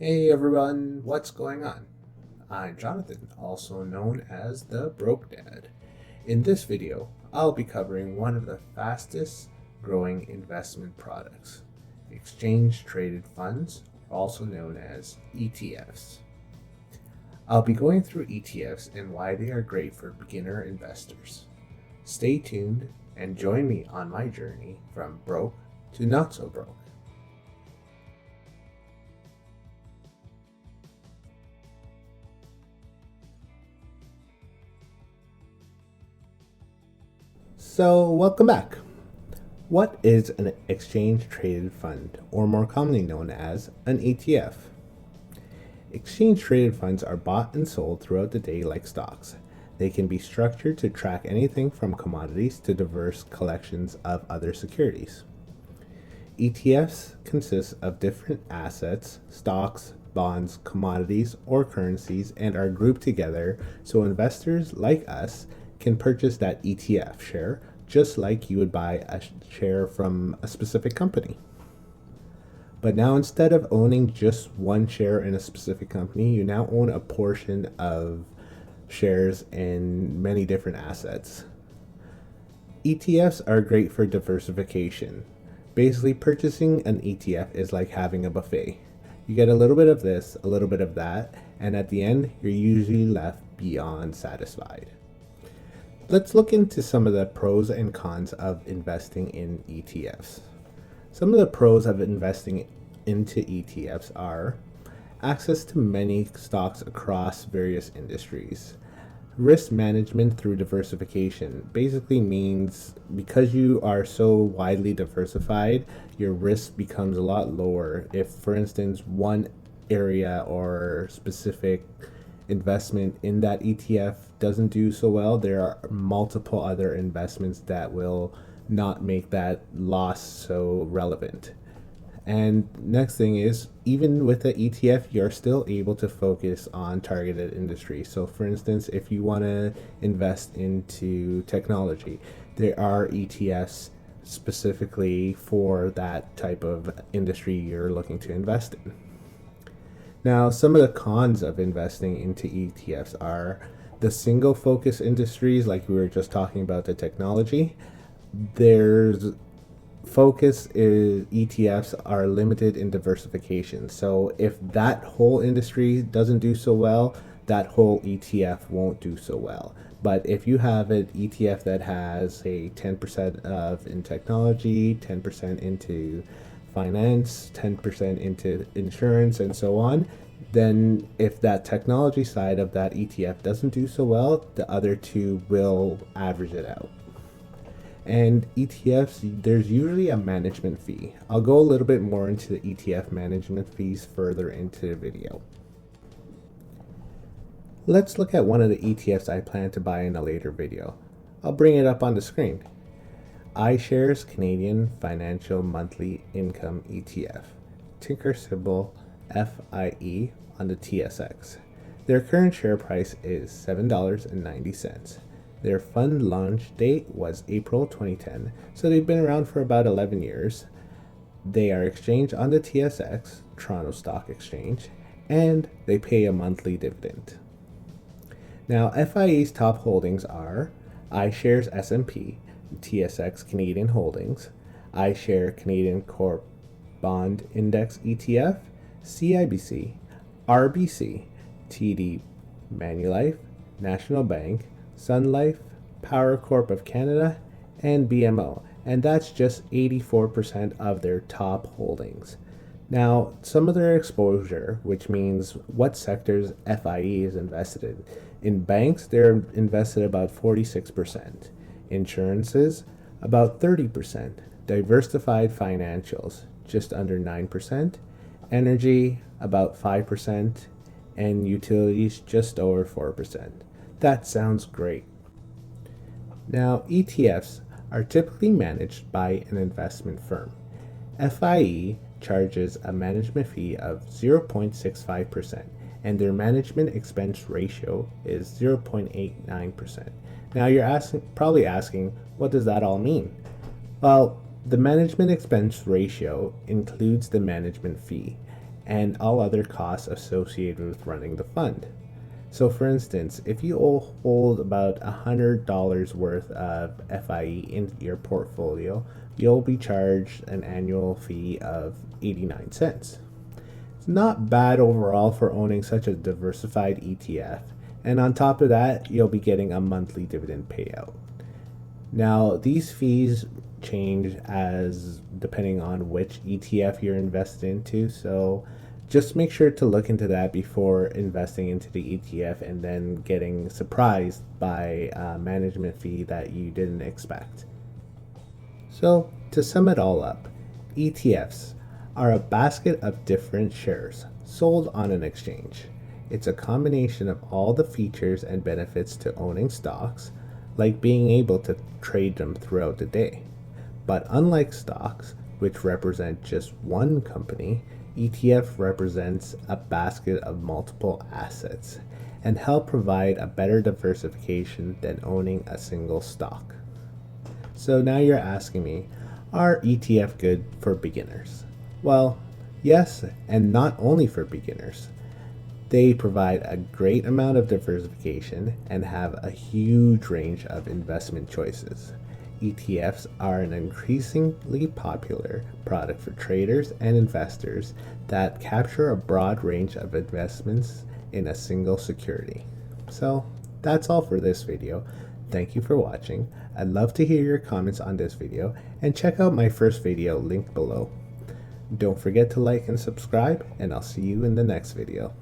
Hey everyone, what's going on? I'm Jonathan, also known as the Broke Dad. In this video, I'll be covering one of the fastest growing investment products, exchange traded funds, also known as ETFs. I'll be going through ETFs and why they are great for beginner investors. Stay tuned and join me on my journey from broke to not so broke. So, welcome back. What is an exchange traded fund, or more commonly known as an ETF? Exchange traded funds are bought and sold throughout the day like stocks. They can be structured to track anything from commodities to diverse collections of other securities. ETFs consist of different assets, stocks, bonds, commodities, or currencies, and are grouped together so investors like us can purchase that ETF share just like you would buy a share from a specific company. But now instead of owning just one share in a specific company, you now own a portion of shares in many different assets. ETFs are great for diversification. Basically, purchasing an ETF is like having a buffet. You get a little bit of this, a little bit of that, and at the end, you're usually left beyond satisfied. Let's look into some of the pros and cons of investing in ETFs. Some of the pros of investing into ETFs are access to many stocks across various industries. Risk management through diversification basically means because you are so widely diversified, your risk becomes a lot lower. If, for instance, one area or specific investment in that ETF doesn't do so well, there are multiple other investments that will not make that loss so relevant. And next thing is, even with the ETF, you're still able to focus on targeted industries. So for instance, if you want to invest into technology, there are ETFs specifically for that type of industry you're looking to invest in. Now, some of the cons of investing into ETFs are the single focus industries, like we were just talking about the technology. There's focus is ETFs are limited in diversification. So if that whole industry doesn't do so well, that whole ETF won't do so well. But if you have an ETF that has, say, 10% of in technology, 10% into finance, 10% into insurance, and so on, then if that technology side of that ETF doesn't do so well, the other two will average it out. And ETFs, there's usually a management fee. I'll go a little bit more into the ETF management fees further into the video. Let's look at one of the ETFs I plan to buy in a later video. I'll bring it up on the screen. iShares Canadian Financial Monthly Income ETF, ticker symbol FIE on the TSX. Their current share price is $7.90. Their fund launch date was April 2010, so they've been around for about 11 years. They are exchanged on the TSX, Toronto Stock Exchange, and they pay a monthly dividend. Now, FIE's top holdings are iShares S&P, TSX Canadian Holdings, iShare Canadian Corp Bond Index ETF, CIBC, RBC, TD Manulife, National Bank, Sun Life, Power Corp of Canada, and BMO. And that's just 84% of their top holdings. Now, some of their exposure, which means what sectors FIE is invested in. In banks, they're invested about 46%. Insurances, about 30%. Diversified financials, just under 9%. Energy, about 5%. And utilities, just over 4%. That sounds great. Now, ETFs are typically managed by an investment firm. FIE charges a management fee of 0.65%, and their management expense ratio is 0.89%. Now, you're probably asking, what does that all mean? Well, the management expense ratio includes the management fee, and all other costs associated with running the fund. So for instance, if you hold about $100 worth of FIE in your portfolio, you'll be charged an annual fee of 89 cents. It's not bad overall for owning such a diversified ETF, and on top of that, you'll be getting a monthly dividend payout. Now, these fees change as depending on which ETF you're invested into, so just make sure to look into that before investing into the ETF and then getting surprised by a management fee that you didn't expect. So, to sum it all up, ETFs are a basket of different shares sold on an exchange. It's a combination of all the features and benefits to owning stocks, like being able to trade them throughout the day. But unlike stocks, which represent just one company, ETF represents a basket of multiple assets and help provide a better diversification than owning a single stock. So now you're asking me, are ETF good for beginners? Well, yes, and not only for beginners. They provide a great amount of diversification and have a huge range of investment choices. ETFs are an increasingly popular product for traders and investors that capture a broad range of investments in a single security. So that's all for this video. Thank you for watching. I'd love to hear your comments on this video and check out my first video linked below. Don't forget to like and subscribe, and I'll see you in the next video.